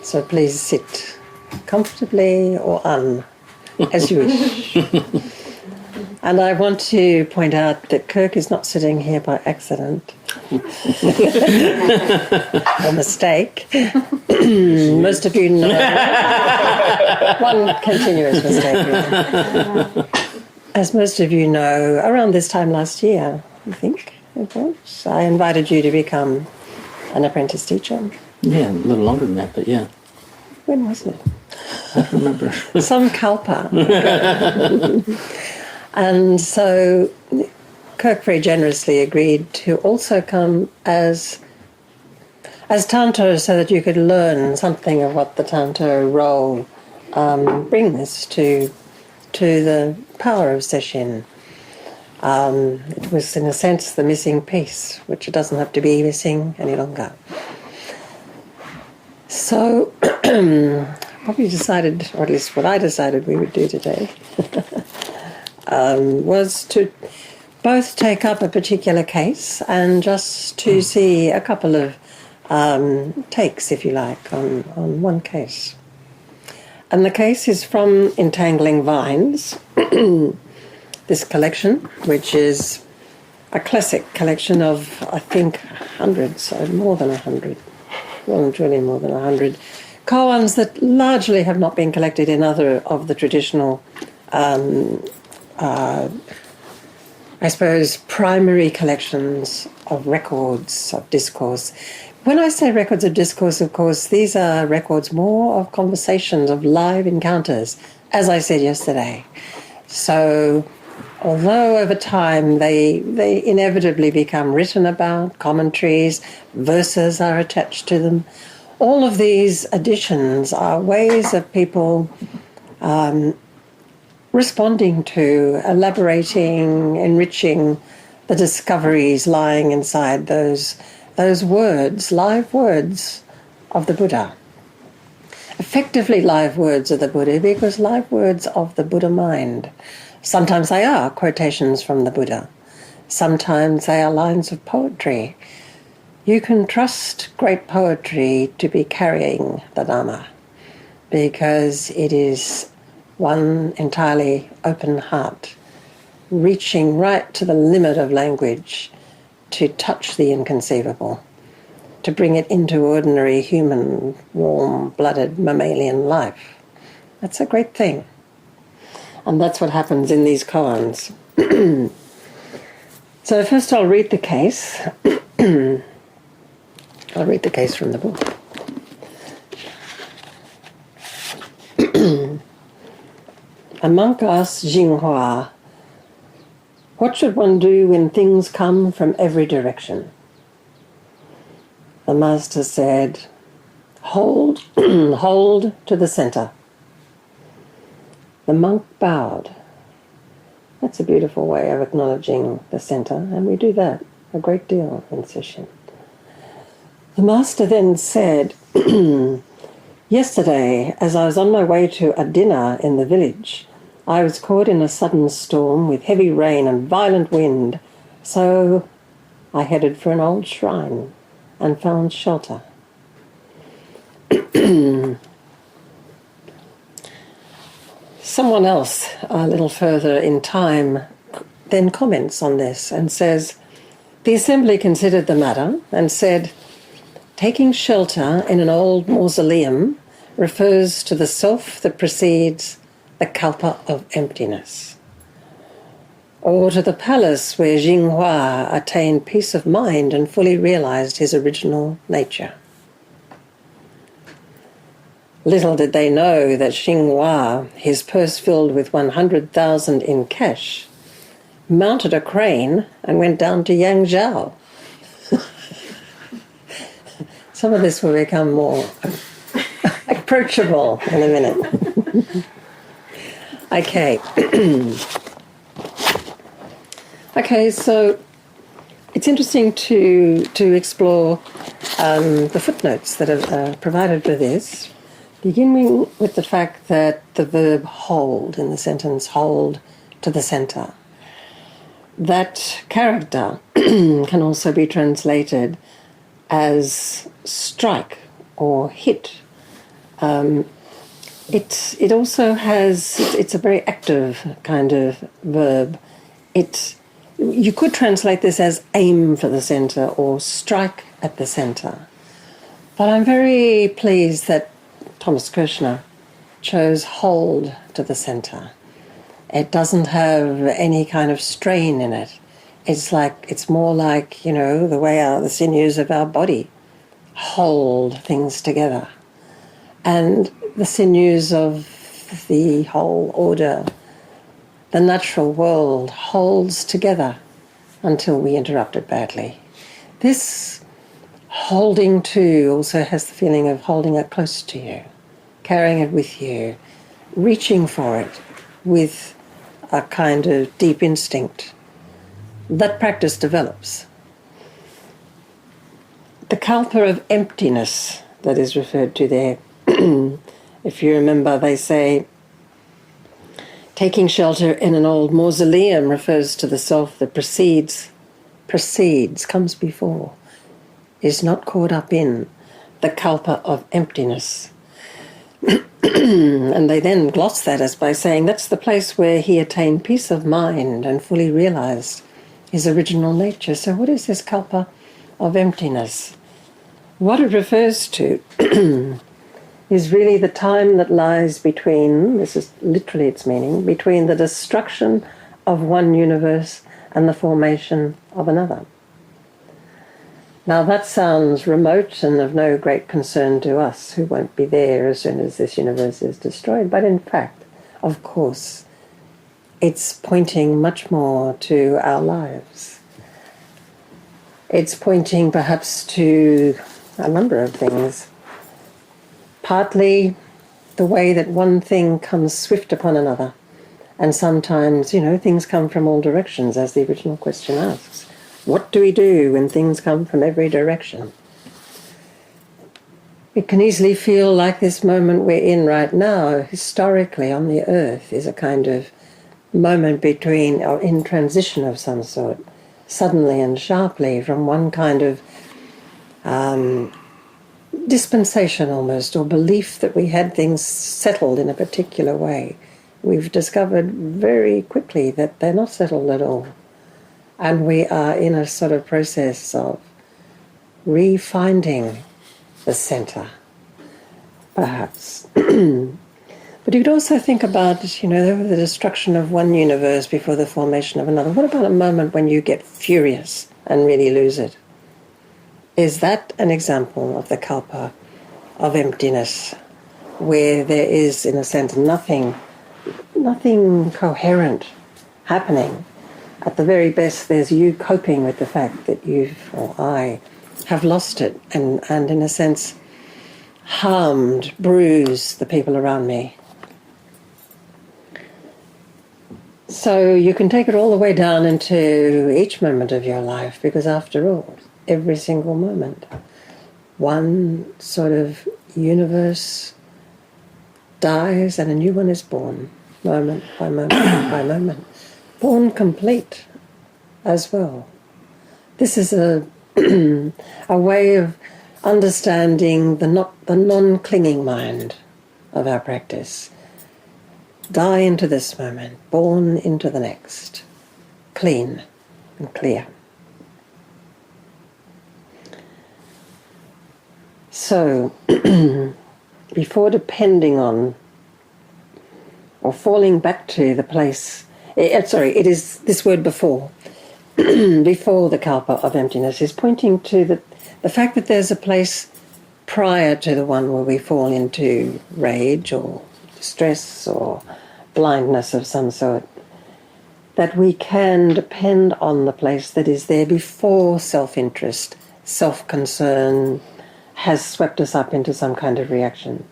So please sit comfortably or as you wish. And I want to point out that Kirk is not sitting here by accident. A mistake. Most of you know. One continuous mistake. Really. As most of you know, around this time last year, I think it was, I invited you to become an apprentice teacher. Yeah, a little longer than that, but yeah. When was it? I don't remember. Some kalpa. And so Kirk very generously agreed to also come as Tanto so that you could learn something of what the Tanto role brings to the power of Sesshin. It was, in a sense, the missing piece, which it doesn't have to be missing any longer. So what we decided, or at least what I decided we would do today, was to both take up a particular case and just to see a couple of takes, if you like, on one case. And the case is from Entangling Vines, this collection, which is a classic collection of, I think, hundreds, more than 100. Well, truly more than 100 koans that largely have not been collected in other of the traditional, I suppose, primary collections of records of discourse. When I say records of discourse, of course, these are records more of conversations, of live encounters, as I said yesterday. So although over time they inevitably become written about, commentaries, verses are attached to them, all of these additions are ways of people responding to, elaborating, enriching the discoveries lying inside those words, live words of the Buddha. Effectively live words of the Buddha, because live words of the Buddha mind. Sometimes they are quotations from the Buddha. Sometimes they are lines of poetry. You can trust great poetry to be carrying the Dharma, because it is one entirely open heart, reaching right to the limit of language to touch the inconceivable, to bring it into ordinary human, warm-blooded mammalian life. That's a great thing. And that's what happens in these koans. So first I'll read the case. I'll read the case from the book. A monk asked Xinghua, "What should one do when things come from every direction?" The master said, "Hold, hold to the center." The monk bowed. That's a beautiful way of acknowledging the center, and we do that a great deal in Sesshin. The master then said, "Yesterday, as I was on my way to a dinner in the village, I was caught in a sudden storm with heavy rain and violent wind, so I headed for an old shrine and found shelter." Someone else, a little further in time, then comments on this and says, "The assembly considered the matter and said, taking shelter in an old mausoleum refers to the self that precedes the kalpa of emptiness, or to the palace where Xinghua attained peace of mind and fully realized his original nature." Little did they know that Xinghua, his purse filled with 100,000 in cash, mounted a crane and went down to Yangzhou. Some of this will become more approachable in a minute. Okay. Okay, so it's interesting to explore the footnotes that are provided for this, beginning with the fact that the verb hold in the sentence, hold to the centre, that character can also be translated as strike or hit. It also has, it's a very active kind of verb. You could translate this as aim for the centre or strike at the centre. But I'm very pleased that Thomas Kirshner chose hold to the centre. It doesn't have any kind of strain in it. It's more like, the way the sinews of our body hold things together. And the sinews of the whole order, the natural world, holds together until we interrupt it badly. This holding to also has the feeling of holding it close to you, carrying it with you, reaching for it with a kind of deep instinct. That practice develops. The kalpa of emptiness that is referred to there, if you remember, they say taking shelter in an old mausoleum refers to the self that precedes, comes before, is not caught up in the kalpa of emptiness. And they then gloss that as by saying that's the place where he attained peace of mind and fully realized his original nature. So what is this kalpa of emptiness? What it refers to is really the time that lies between, this is literally its meaning, between the destruction of one universe and the formation of another. Now that sounds remote and of no great concern to us who won't be there as soon as this universe is destroyed, but in fact, of course, it's pointing much more to our lives. It's pointing perhaps to a number of things. Partly the way that one thing comes swift upon another, and sometimes, things come from all directions, as the original question asks. What do we do when things come from every direction? It can easily feel like this moment we're in right now, historically on the earth, is a kind of moment between, or in transition of some sort, suddenly and sharply from one kind of dispensation almost, or belief that we had things settled in a particular way. We've discovered very quickly that they're not settled at all. And we are in a sort of process of refinding the centre, perhaps. But you could also think about, the destruction of one universe before the formation of another. What about a moment when you get furious and really lose it? Is that an example of the kalpa of emptiness, where there is, in a sense, nothing coherent happening? At the very best, there's you coping with the fact that I have lost it and in a sense, harmed, bruised the people around me. So you can take it all the way down into each moment of your life, because after all, every single moment, one sort of universe dies and a new one is born, moment by moment by moment. Born complete as well. This is a way of understanding the non-clinging mind of our practice. Die into this moment, born into the next, clean and clear. So, before depending on or falling back to the place, it is this word before, before the kalpa of emptiness is pointing to the fact that there's a place prior to the one where we fall into rage or stress or blindness of some sort, that we can depend on the place that is there before self-interest, self-concern has swept us up into some kind of reaction.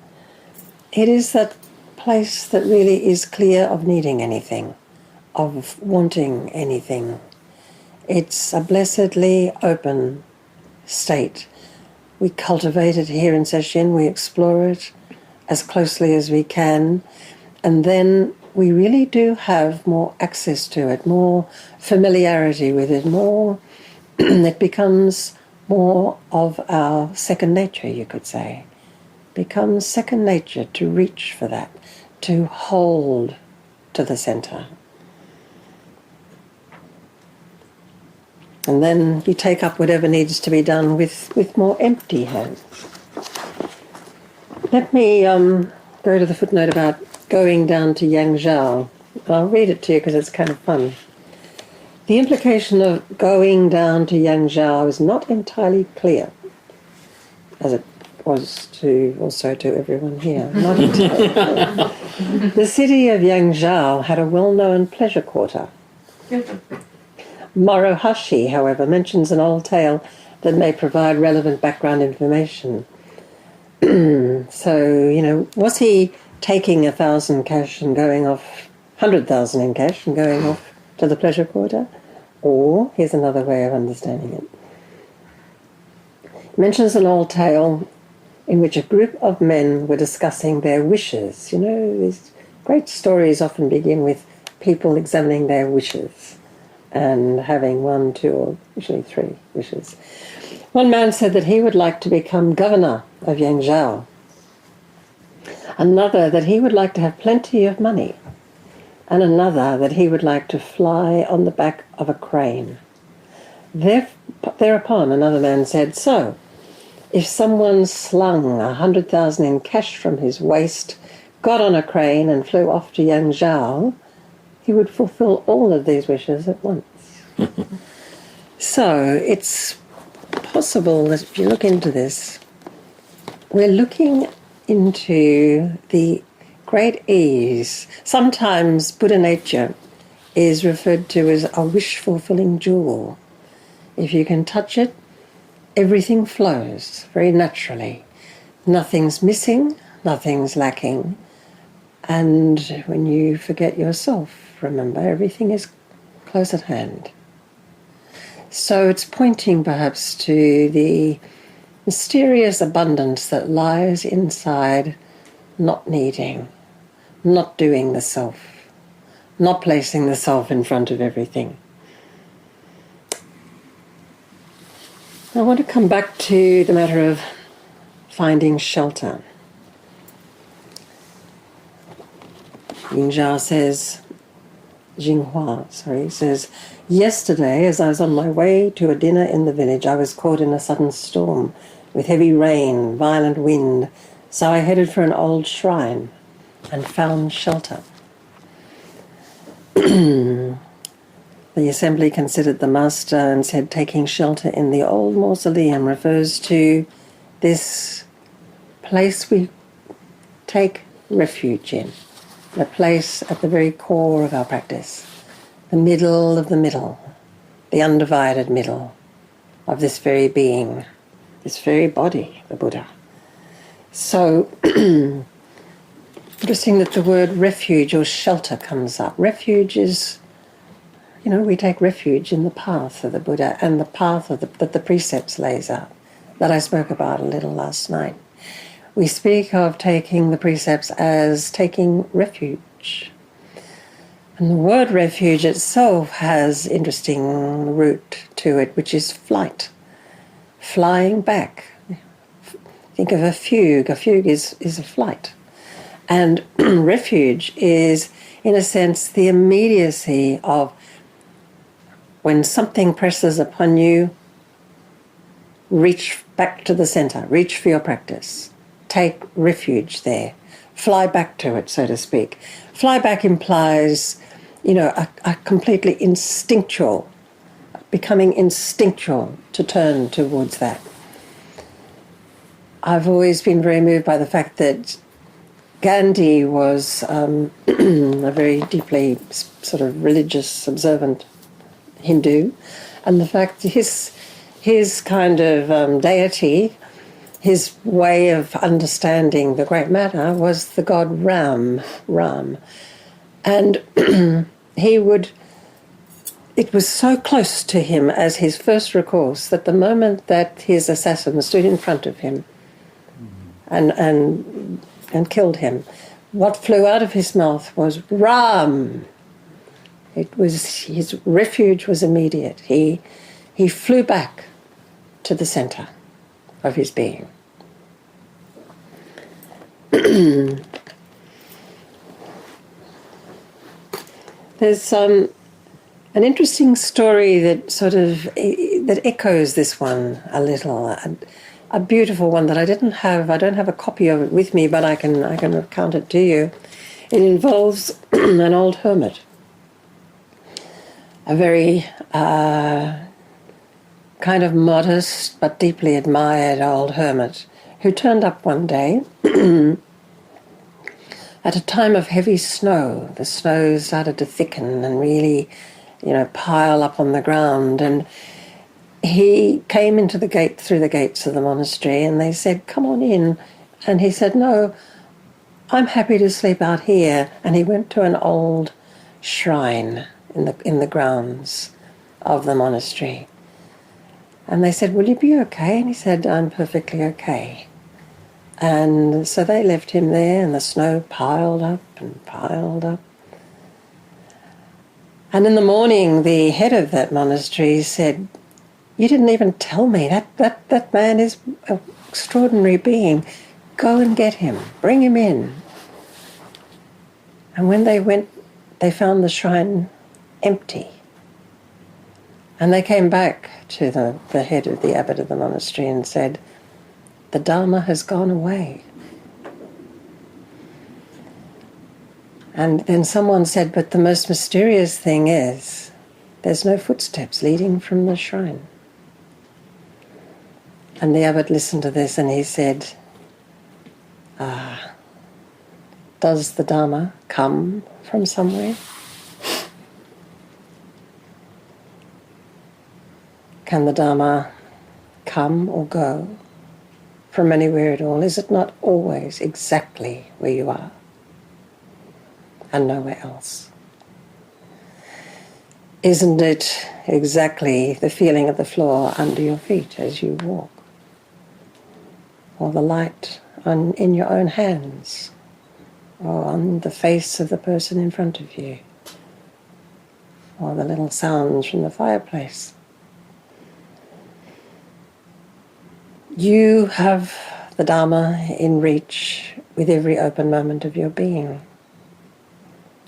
It is that place that really is clear of needing anything, of wanting anything. It's a blessedly open state. We cultivate it here in Sesshin, we explore it as closely as we can, and then we really do have more access to it, more familiarity with it, more it becomes more of our second nature, you could say. Becomes second nature to reach for that, to hold to the center. And then you take up whatever needs to be done with more empty hands. Let me go to the footnote about going down to Yangzhou. I'll read it to you because it's kind of fun. The implication of going down to Yangzhou is not entirely clear, as it was also to everyone here. Not entirely clear. The city of Yangzhou had a well-known pleasure quarter. Morohashi, however, mentions an old tale that may provide relevant background information. So, was he taking 1,000 cash and going off, 100,000 in cash and going off to the pleasure quarter? Or, here's another way of understanding it. It mentions an old tale in which a group of men were discussing their wishes. These great stories often begin with people examining their wishes and having 1, 2, or usually 3 wishes. One man said that he would like to become governor of Yangzhou. Another that he would like to have plenty of money. And another that he would like to fly on the back of a crane. Thereupon another man said, so, if someone slung 100,000 in cash from his waist, got on a crane and flew off to Yangzhou, he would fulfill all of these wishes at once. So it's possible that if you look into this, we're looking into the great ease. Sometimes Buddha nature is referred to as a wish-fulfilling jewel. If you can touch it, everything flows very naturally. Nothing's missing, nothing's lacking. And when you forget yourself, remember, everything is close at hand. So it's pointing perhaps to the mysterious abundance that lies inside not needing, not doing the self, not placing the self in front of everything. I want to come back to the matter of finding shelter. Xinghuas says, yesterday, as I was on my way to a dinner in the village, I was caught in a sudden storm with heavy rain, violent wind, so I headed for an old shrine and found shelter. The assembly considered the master and said taking shelter in the old mausoleum refers to this place we take refuge in, the place at the very core of our practice, the middle of the middle, the undivided middle of this very being, this very body, the Buddha. So, interesting that the word refuge or shelter comes up. Refuge is, we take refuge in the path of the Buddha and the path that the precepts lays out, that I spoke about a little last night. We speak of taking the precepts as taking refuge. And the word refuge itself has interesting root to it, which is flight, flying back. Think of a fugue. A fugue is a flight. And refuge is, in a sense, the immediacy of when something presses upon you, reach back to the center, reach for your practice. Take refuge there. Fly back to it, so to speak. Fly back implies, a completely instinctual, becoming instinctual to turn towards that. I've always been very moved by the fact that Gandhi was a very deeply sort of religious, observant Hindu, and the fact his kind of deity, his way of understanding the great matter was the god Ram. And it was so close to him as his first recourse that the moment that his assassin stood in front of him and and killed him. What flew out of his mouth was Ram. It was, his refuge was immediate. He flew back to the center of his being. There's an interesting story that that echoes this one a little. A beautiful one that I don't have a copy of it with me, but I can recount it to you. It involves an old hermit, a very kind of modest but deeply admired old hermit who turned up one day at a time of heavy snow. The snow started to thicken and really, pile up on the ground, and he came into through the gates of the monastery, and they said, "Come on in." And he said, "No, I'm happy to sleep out here." And he went to an old shrine in the grounds of the monastery. And they said, "Will you be okay?" And he said, "I'm perfectly okay." And so they left him there, and the snow piled up and piled up. And in the morning, the head of that monastery said, "You didn't even tell me. That man is an extraordinary being. Go and get him. Bring him in." And when they went, they found the shrine empty. And they came back to the head of the abbot of the monastery and said, "The Dharma has gone away." And then someone said, "But the most mysterious thing is there's no footsteps leading from the shrine." And the abbot listened to this and he said, "Does the Dharma come from somewhere? Can the Dharma come or go from anywhere at all? Is it not always exactly where you are and nowhere else? Isn't it exactly the feeling of the floor under your feet as you walk? Or the light in your own hands? Or on the face of the person in front of you? Or the little sounds from the fireplace? You have the Dharma in reach with every open moment of your being.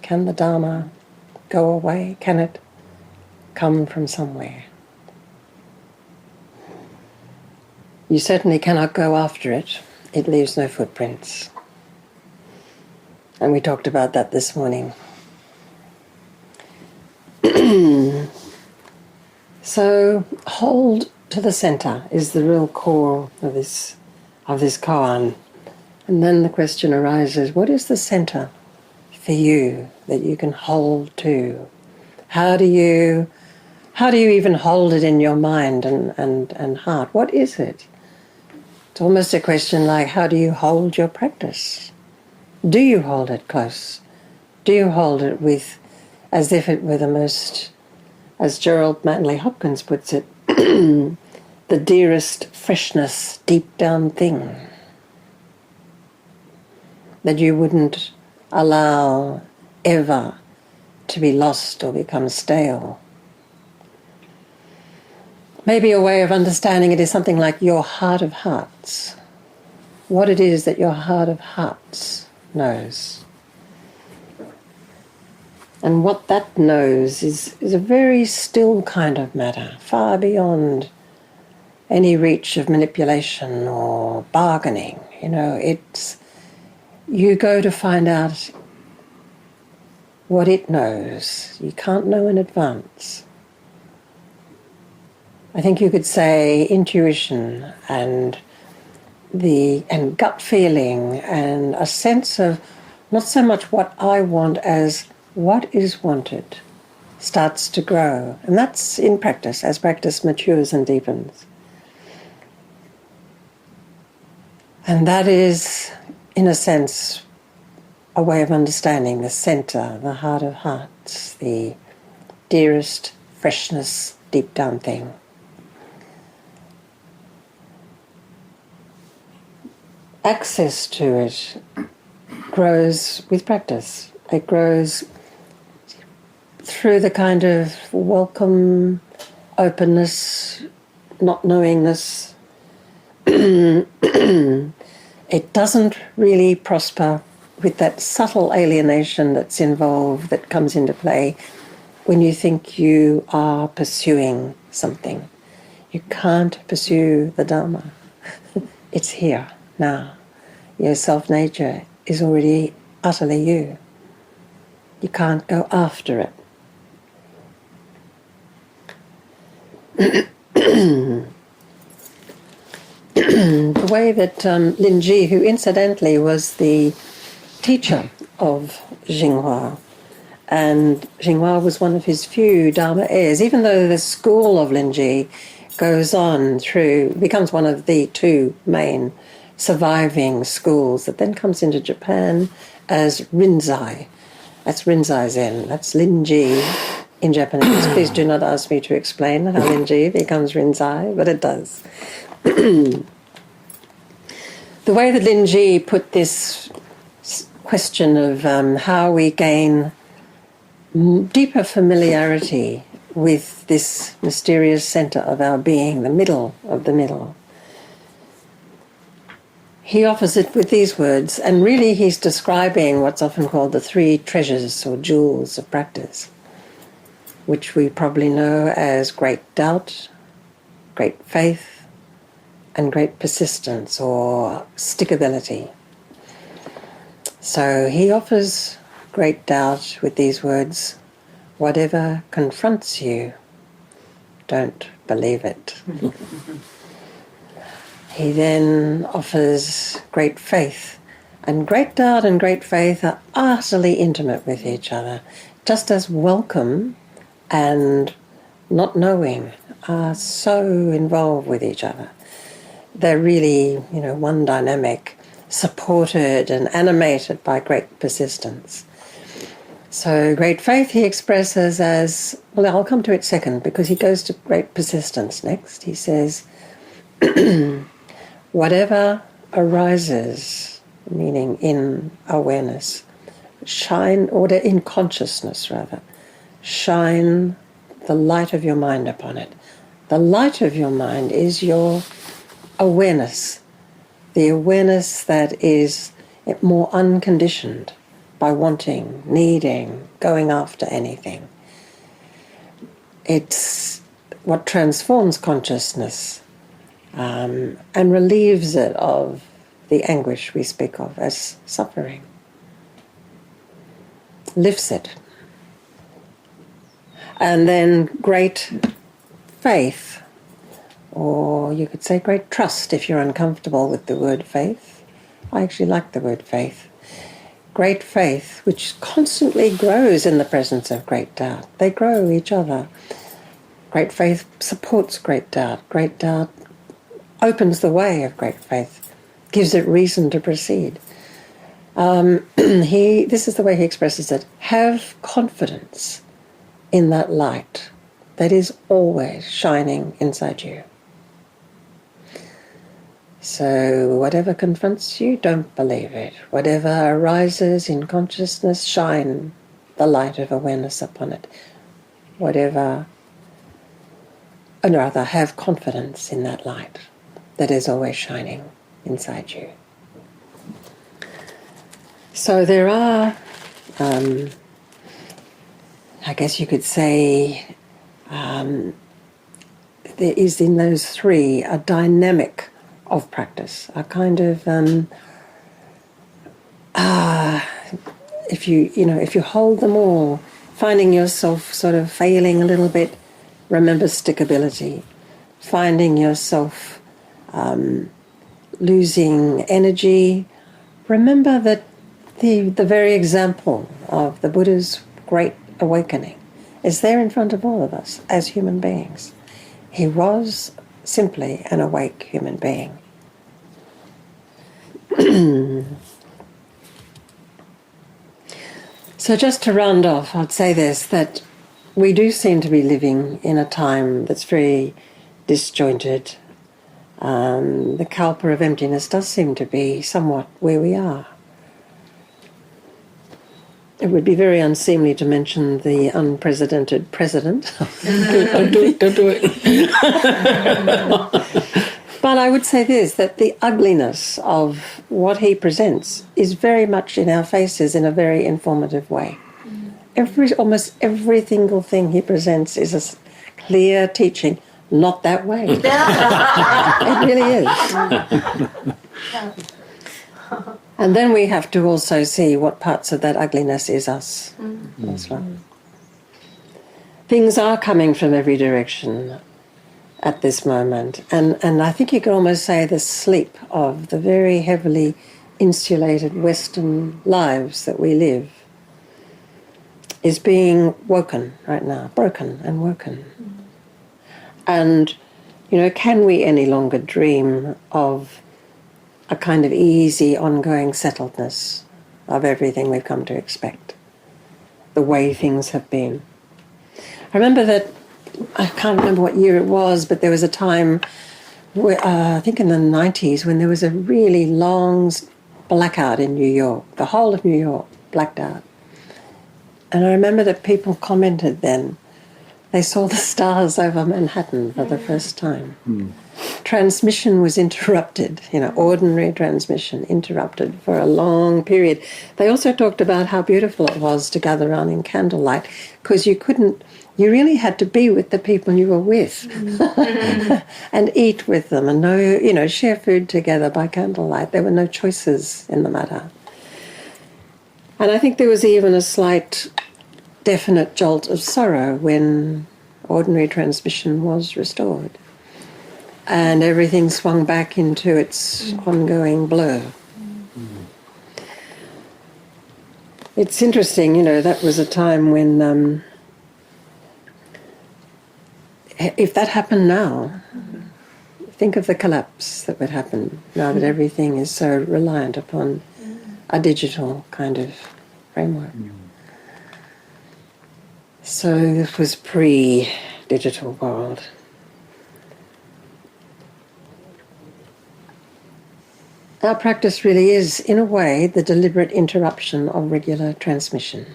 Can the Dharma go away? Can it come from somewhere? You certainly cannot go after it. It leaves no footprints. And we talked about that this morning. So hold to the center is the real core of this koan. And then the question arises, what is the center for you that you can hold to? How do you even hold it in your mind and heart? What is it? It's almost a question like, how do you hold your practice? Do you hold it close? Do you hold it as if it were the most, as Gerald Manley Hopkins puts it, the dearest freshness deep down thing that you wouldn't allow ever to be lost or become stale? Maybe a way of understanding it is something like your heart of hearts. What it is that your heart of hearts knows. And what that knows is a very still kind of matter, far beyond any reach of manipulation or bargaining. It's, you go to find out what it knows. You can't know in advance. I think you could say intuition and gut feeling and a sense of not so much what I want as what is wanted starts to grow. And that's in practice, as practice matures and deepens. And that is, in a sense, a way of understanding the center, the heart of hearts, the dearest freshness, deep down thing. access to it grows with practice. It grows through the kind of welcome, openness, not knowingness. It doesn't really prosper with that subtle alienation that's involved, that comes into play when you think you are pursuing something. You can't pursue the Dharma. It's here, now. Your self-nature is already utterly you. You can't go after it. The way that Linji, who incidentally was the teacher of Xinghua, and Xinghua was one of his few Dharma heirs, even though the school of Linji goes on through, becomes one of the two main surviving schools that then comes into Japan as Rinzai. That's Rinzai Zen. That's Linji in Japanese. Please do not ask me to explain how Linji becomes Rinzai, but it does. The way that Linji put this question of how we gain deeper familiarity with this mysterious center of our being, the middle of the middle, he offers it with these words, and really he's describing what's often called the three treasures or jewels of practice, which we probably know as great doubt, great faith, and great persistence or stickability. So he offers great doubt with these words: whatever confronts you, don't believe it. He then offers great faith, and great doubt and great faith are utterly intimate with each other, just as welcome and not knowing are so involved with each other. They're really, one dynamic, supported and animated by great persistence. So great faith he expresses as, well, I'll come to it second, because he goes to great persistence next. He says, whatever arises, meaning in awareness, shine, or in consciousness rather, shine the light of your mind upon it. The light of your mind is your awareness, the awareness that is more unconditioned by wanting, needing, going after anything. It's what transforms consciousness and relieves it of the anguish we speak of as suffering. Lifts it. And then great faith, or you could say great trust if you're uncomfortable with the word faith. I actually like the word faith. Great faith, which constantly grows in the presence of great doubt. They grow each other. Great faith supports great doubt. Great doubt opens the way of great faith, gives it reason to proceed. This is the way he expresses it. Have confidence in that light that is always shining inside you. So whatever confronts you, don't believe it. Whatever arises in consciousness, shine the light of awareness upon it. Have confidence in that light that is always shining inside you. So there are, I guess you could say, there is in those three a dynamic of practice, a kind of if you hold them all, finding yourself sort of failing a little bit, remember stickability. Finding yourself losing energy, remember that the very example of the Buddha's great awakening is there in front of all of us as human beings. He was simply an awake human being. So just to round off, I'd say this, that we do seem to be living in a time that's very disjointed, The kalpa of emptiness does seem to be somewhat where we are. It would be very unseemly to mention the unprecedented president. Don't do it. Don't do it. But I would say this, that the ugliness of what he presents is very much in our faces in a very informative way. Almost every single thing he presents is a clear teaching, not that way. It really is. And then we have to also see what parts of that ugliness is us as well. Things are coming from every direction at this moment. And I think you could almost say the sleep of the very heavily insulated Western lives that we live is being woken right now, broken and woken. And, can we any longer dream of a kind of easy, ongoing settledness of everything we've come to expect, the way things have been? I remember that, I can't remember what year it was, but there was a time, where, I think in the 90s, when there was a really long blackout in New York. The whole of New York blacked out. And I remember that people commented then, they saw the stars over Manhattan for the first time. Transmission was interrupted, ordinary transmission interrupted for a long period. They also talked about how beautiful it was to gather around in candlelight, because you really had to be with the people you were with and eat with them and share food together by candlelight. There were no choices in the matter. And I think there was even a slight definite jolt of sorrow when ordinary transmission was restored and everything swung back into its ongoing blur. It's interesting, that was a time when if that happened now, think of the collapse that would happen now that everything is so reliant upon a digital kind of framework. So this was pre-digital world. Our practice really is, in a way, the deliberate interruption of regular transmission.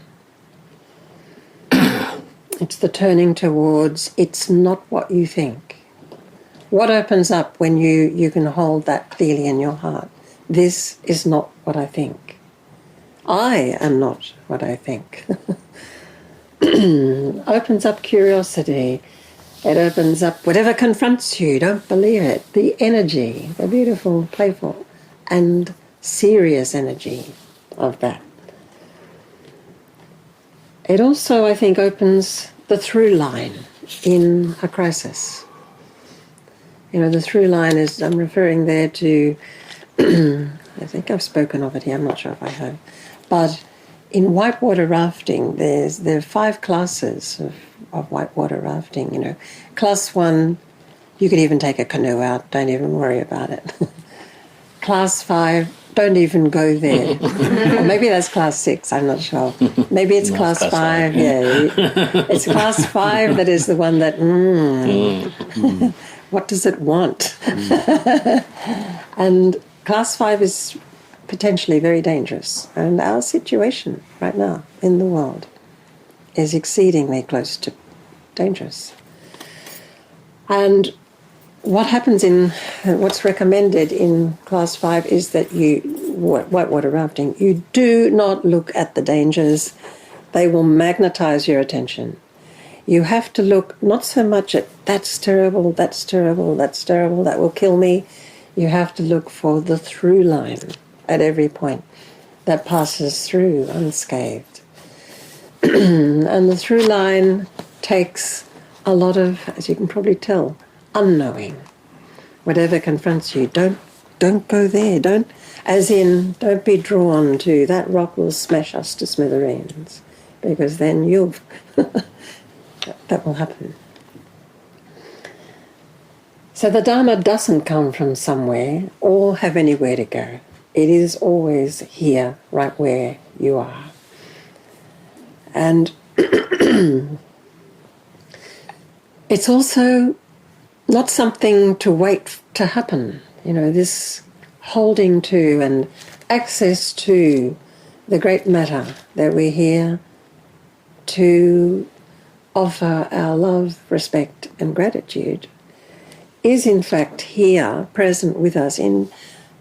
It's the turning towards, it's not what you think. What opens up when you can hold that clearly in your heart? This is not what I think. I am not what I think. Opens up curiosity. It opens up whatever confronts you, don't believe it. The energy, the beautiful, playful, and serious energy of that. It also, I think, opens the through line in a crisis. The through line is, I'm referring there to, I think I've spoken of it here, I'm not sure if I have, but in whitewater rafting, there are 5 classes of whitewater rafting. Class 1, you could even take a canoe out, don't even worry about it. Class 5, don't even go there. Or maybe that's class 6, I'm not sure. Maybe it's class 5, yeah. It's class 5 that is the one that, what does it want? And class 5 is potentially very dangerous. And our situation right now in the world is exceedingly close to dangerous. And what happens what's recommended in class 5 is that whitewater rafting, you do not look at the dangers. They will magnetize your attention. You have to look not so much at that's terrible, that's terrible, that's terrible, that will kill me. You have to look for the through line at every point that passes through unscathed. And the through line takes a lot of, as you can probably tell, unknowing. Whatever confronts you, don't go there. Don't be drawn to that rock will smash us to smithereens, because then that will happen. So the Dharma doesn't come from somewhere or have anywhere to go. It is always here, right where you are. And it's also not something to wait to happen. This holding to and access to the great matter that we're here to offer our love, respect and gratitude is in fact here, present with us in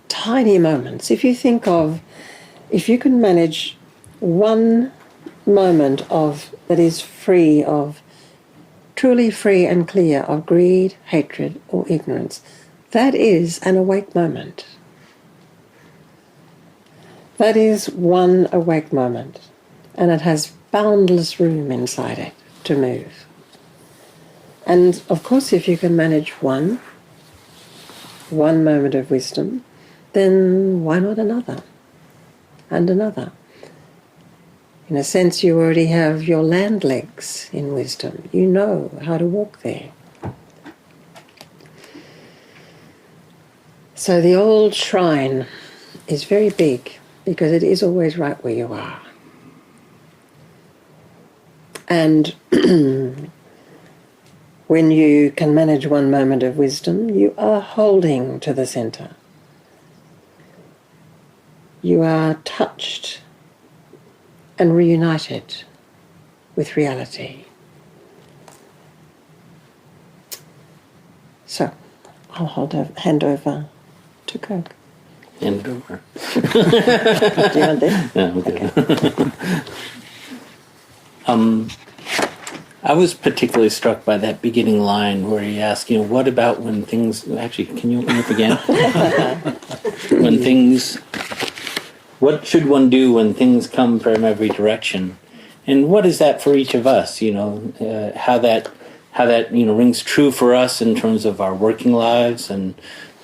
tiny moments. If you can manage one moment that is free of, truly free and clear of greed, hatred or ignorance, that is an awake moment. That is one awake moment, and it has boundless room inside it to move. And of course, if you can manage one moment of wisdom, then why not another and another? In a sense, you already have your land legs in wisdom. You know how to walk there. So the old shrine is very big because it is always right where you are. And when you can manage one moment of wisdom, you are holding to the center. You are touched and reunited with reality. So, I'll hand over to Kirk. Hand over. Do you want this? No, okay. I was particularly struck by that beginning line where he asked, what about when things... Actually, can you open up again? What should one do when things come from every direction? And what is that for each of us? How that rings true for us in terms of our working lives and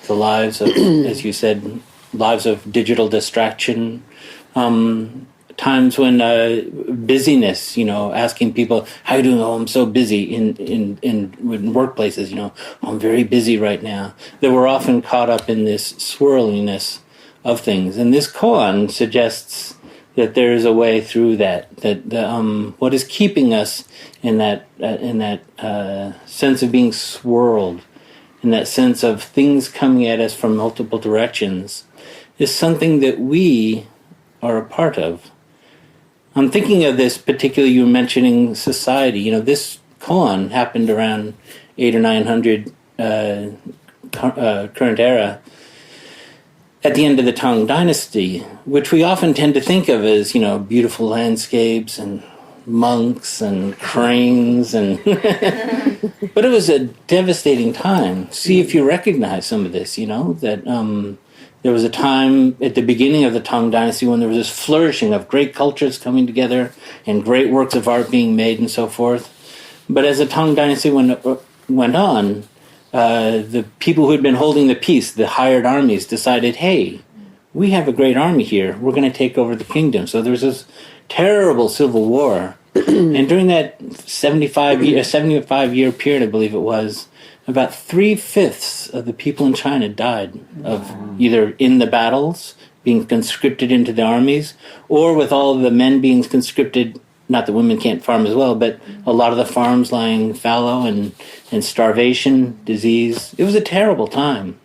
the lives of, as you said, lives of digital distraction. Times when busyness, asking people, how are you doing? Oh, I'm so busy in workplaces, I'm very busy right now. That we're often caught up in this swirliness of things. And this koan suggests that there is a way through that what is keeping us in that sense of being swirled, in that sense of things coming at us from multiple directions, is something that we are a part of. I'm thinking of this particularly, you were mentioning society. This koan happened around 800 or 900 current era, at the end of the Tang Dynasty, which we often tend to think of as, beautiful landscapes and monks and cranes, and but it was a devastating time. See if you recognize some of this, that there was a time at the beginning of the Tang Dynasty when there was this flourishing of great cultures coming together and great works of art being made and so forth. But as the Tang Dynasty went on, the people who had been holding the peace, the hired armies, decided, hey, we have a great army here. We're going to take over the kingdom. So there was this terrible civil war. And during that 75-year period, I believe it was, about 3/5 of the people in China died of either in the battles, being conscripted into the armies, or with all the men being conscripted. Not that women can't farm as well, but a lot of the farms lying fallow and starvation, disease. It was a terrible time.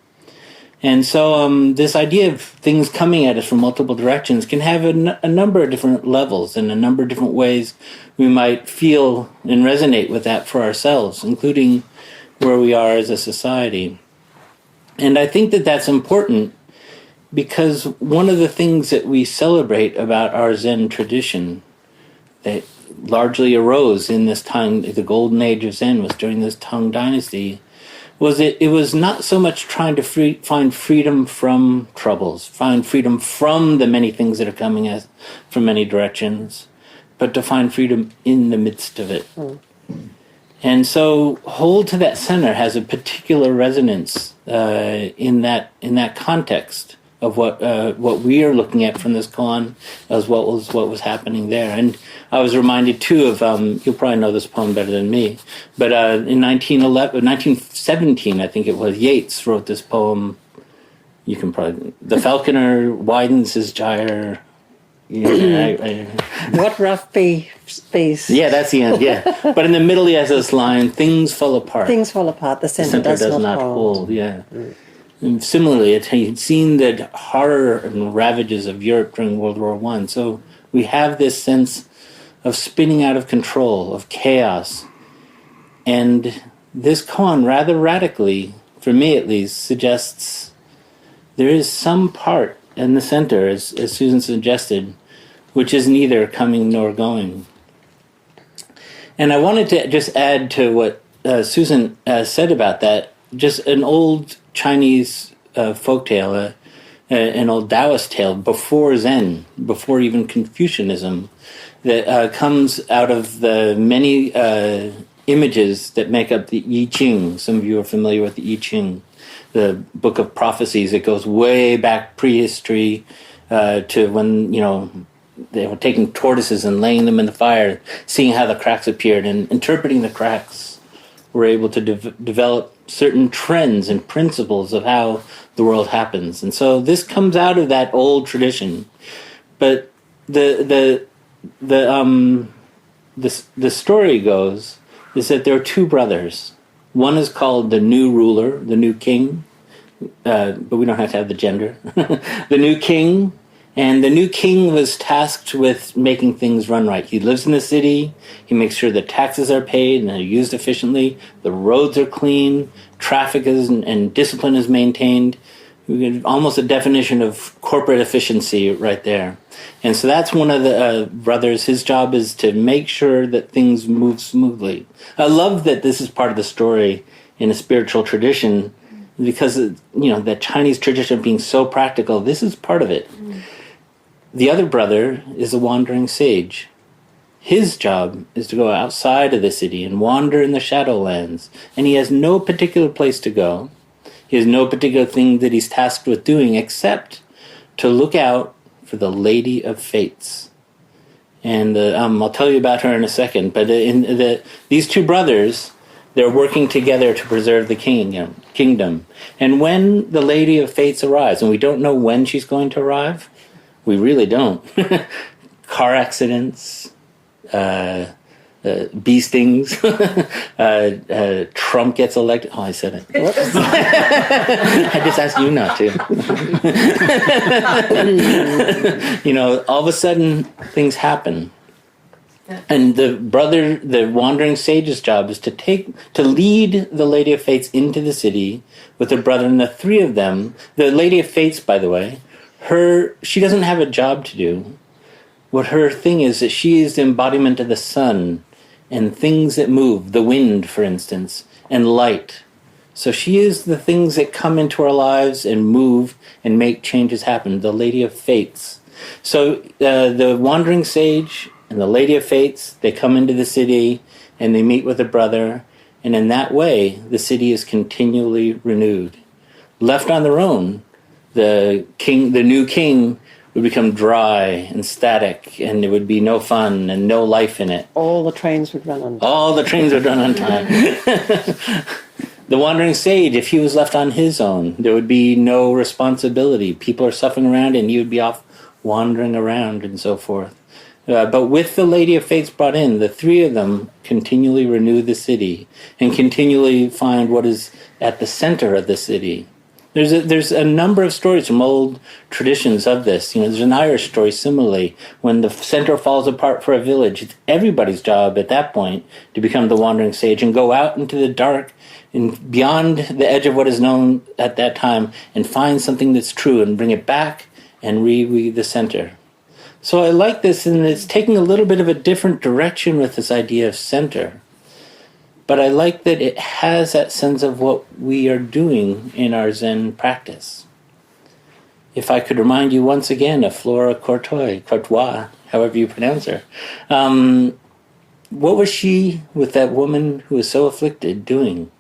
And so this idea of things coming at us from multiple directions can have a number of different levels and a number of different ways we might feel and resonate with that for ourselves, including where we are as a society. And I think that that's important because one of the things that we celebrate about our Zen tradition that largely arose in this time, the golden age of Zen was during this Tang Dynasty, was that it was not so much trying to find freedom from troubles, find freedom from the many things that are coming at from many directions, but to find freedom in the midst of it. And so hold to that center has a particular resonance in that context of what we are looking at from this koan as what was happening there. And I was reminded too of you'll probably know this poem better than me, but in 1917 I think it was, Yeats wrote this poem. You can probably, the falconer widens his gyre. What rough space. Yeah, that's the end, yeah. But in the middle he has this line, things fall apart. Things fall apart, the center does does not hold. Yeah. And similarly, he'd seen the horror and ravages of Europe during World War I. So we have this sense of spinning out of control, of chaos. And this koan, rather radically, for me at least, suggests there is some part in the center, as Susan suggested, which is neither coming nor going. And I wanted to just add to what Susan said about that, just an old Chinese folktale, an old Taoist tale before Zen, before even Confucianism, that comes out of the many images that make up the I Ching. Some of you are familiar with the I Ching, the book of prophecies. It goes way back prehistory to when, they were taking tortoises and laying them in the fire, seeing how the cracks appeared, and interpreting the cracks. We're able to develop certain trends and principles of how the world happens. And so this comes out of that old tradition. But the story goes is that there are two brothers. One is called the new ruler, the new king, but we don't have to have the gender. The new king. And the new king was tasked with making things run right. He lives in the city. He makes sure the taxes are paid and they're used efficiently. The roads are clean. Traffic is and discipline is maintained. Almost a definition of corporate efficiency right there. And so that's one of the brothers. His job is to make sure that things move smoothly. I love that this is part of the story in a spiritual tradition because, that Chinese tradition of being so practical, this is part of it. The other brother is a wandering sage. His job is to go outside of the city and wander in the Shadowlands, and he has no particular place to go. He has no particular thing that he's tasked with doing except to look out for the Lady of Fates. And I'll tell you about her in a second, but these two brothers, they're working together to preserve the kingdom. And when the Lady of Fates arrives, and we don't know when she's going to arrive, we really don't. Car accidents, bee stings, Trump gets elected. Oh, I said it. Whoops. I just asked you not to. All of a sudden, things happen. And the wandering sage's job is to lead the Lady of Fates into the city with her brother, and the three of them. The Lady of Fates, by the way, she doesn't have a job to do. What her thing is that she is the embodiment of the sun and things that move, the wind, for instance, and light. So she is the things that come into our lives and move and make changes happen, the Lady of Fates. So the wandering sage and the Lady of Fates, they come into the city and they meet with a brother, and in that way, the city is continually renewed. Left on their own, the new king, would become dry and static, and there would be no fun and no life in it. All the trains would run on time. All the trains would run on time. The wandering sage, if he was left on his own, there would be no responsibility. People are suffering around, and he would be off wandering around and so forth. But with the Lady of Fates brought in, the three of them continually renew the city and continually find what is at the center of the city. There's a number of stories from old traditions of this. There's an Irish story similarly. When the center falls apart for a village, it's everybody's job at that point to become the wandering sage and go out into the dark and beyond the edge of what is known at that time and find something that's true and bring it back and reweave the center. So I like this, and it's taking a little bit of a different direction with this idea of center. But I like that it has that sense of what we are doing in our Zen practice. If I could remind you once again of Flora Courtois, however you pronounce her. What was she, with that woman who was so afflicted, doing?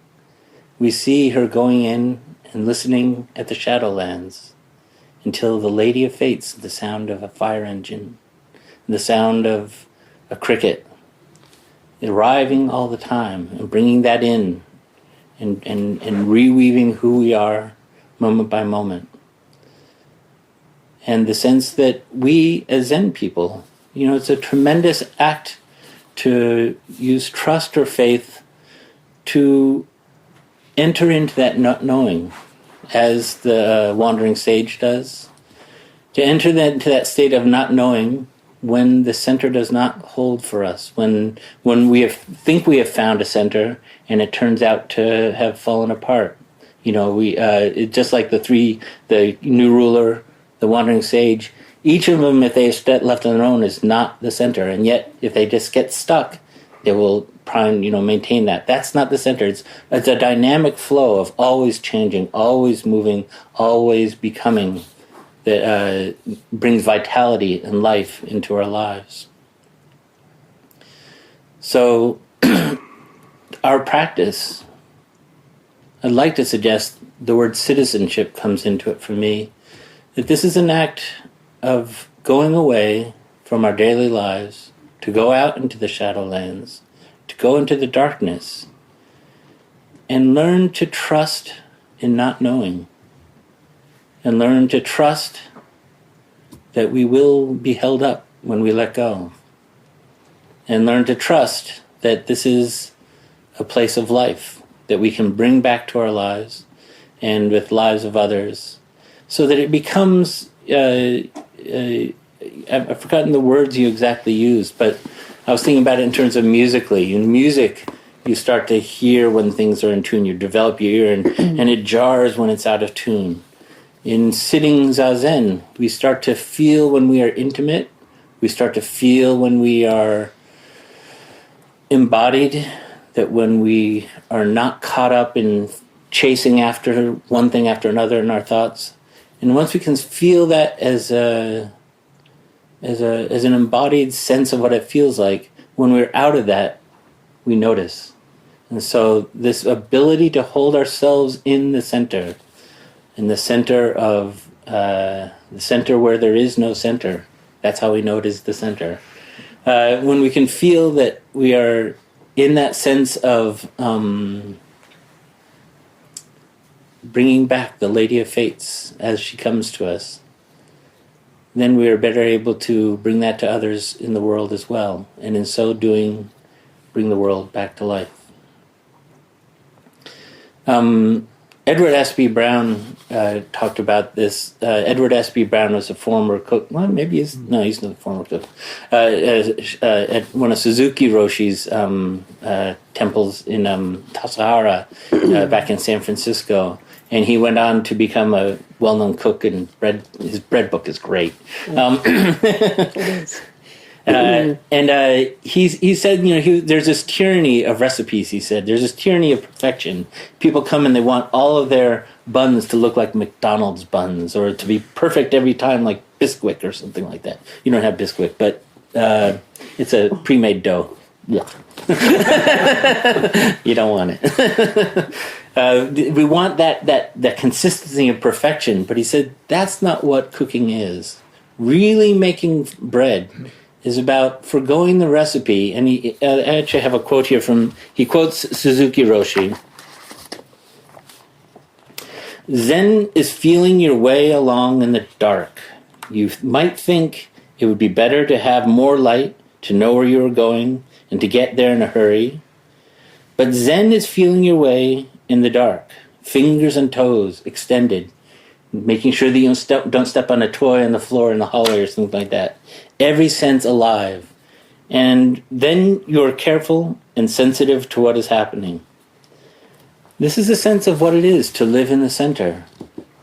We see her going in and listening at the Shadowlands until the Lady of Fates, the sound of a fire engine, the sound of a cricket, arriving all the time and bringing that in and reweaving who we are moment by moment. And the sense that we as Zen people, it's a tremendous act to use trust or faith to enter into that not knowing. as the wandering sage does, to enter into that state of not knowing when the center does not hold for us, when we think we have found a center and it turns out to have fallen apart. Just like the new ruler, the wandering sage, each of them, if they are left on their own, is not the center. And yet, if they just get stuck, they will maintain that. That's not the center. It's a dynamic flow of always changing, always moving, always becoming that brings vitality and life into our lives. So, our practice, I'd like to suggest the word citizenship comes into it for me, that this is an act of going away from our daily lives to go out into the shadowlands, to go into the darkness, and learn to trust in not knowing, and learn to trust that we will be held up when we let go, and learn to trust that this is a place of life that we can bring back to our lives and with lives of others, so that it becomes, I've forgotten the words you exactly used, but I was thinking about it in terms of musically. In music, you start to hear when things are in tune. You develop your ear, and it jars when it's out of tune. In sitting zazen, we start to feel when we are intimate. We start to feel when we are embodied, that when we are not caught up in chasing after one thing after another in our thoughts. And once we can feel that as an embodied sense of what it feels like, when we're out of that, we notice. And so this ability to hold ourselves in the center of the center where there is no center, that's how we know it is the center. When we can feel that we are in that sense of bringing back the Lady of Fates as she comes to us, then we are better able to bring that to others in the world as well, and in so doing, bring the world back to life. Edward S.B. Brown talked about this. Edward S.B. Brown was a former cook. Well, maybe he's not a former cook. At one of Suzuki Roshi's temples in Tassajara back in San Francisco. And he went on to become a well-known cook, and his bread book is great. It is. And he said, there's this tyranny of recipes, he said. There's this tyranny of perfection. People come and they want all of their buns to look like McDonald's buns, or to be perfect every time, like Bisquick or something like that. You don't have Bisquick, but it's a pre-made dough. Yeah. You don't want it. We want that consistency of perfection, but he said that's not what cooking is. Really making bread is about forgoing the recipe. And I actually have a quote here he quotes Suzuki Roshi. Zen is feeling your way along in the dark. You might think it would be better to have more light, to know where you are going, and to get there in a hurry. But Zen is feeling your way in the dark, fingers and toes extended, making sure that you don't step on a toy on the floor in the hallway or something like that. Every sense alive. And then you're careful and sensitive to what is happening. This is a sense of what it is to live in the center,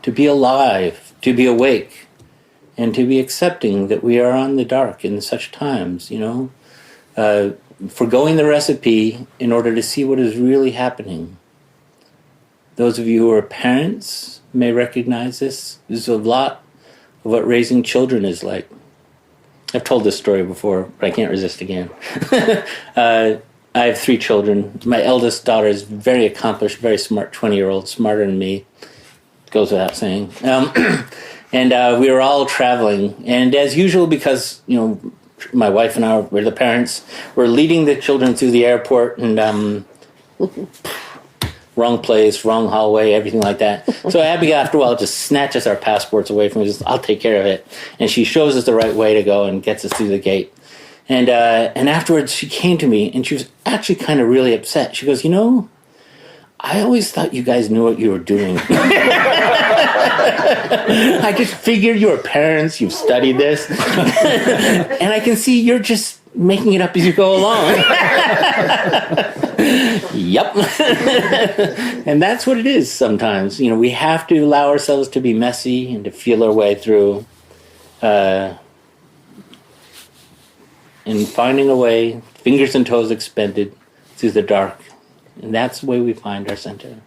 to be alive, to be awake, and to be accepting that we are on the dark in such times, forgoing the recipe in order to see what is really happening. Those of you who are parents may recognize this. This is a lot of what raising children is like. I've told this story before, but I can't resist again. I have 3 children. My eldest daughter is very accomplished, very smart, 20-year-old, smarter than me. Goes without saying. And we were all traveling. And as usual, because, my wife and I were the parents, we're leading the children through the airport, and wrong place, wrong hallway, everything like that. So Abby, after a while, just snatches our passports away from us. I'll take care of it. And she shows us the right way to go and gets us through the gate. And afterwards, she came to me, and she was actually kind of really upset. She goes, I always thought you guys knew what you were doing. I just figured you're parents, you've studied this, and I can see you're just making it up as you go along. Yep. And that's what it is sometimes. We have to allow ourselves to be messy and to feel our way through and finding a way, fingers and toes expended, through the dark. And that's the way we find our center.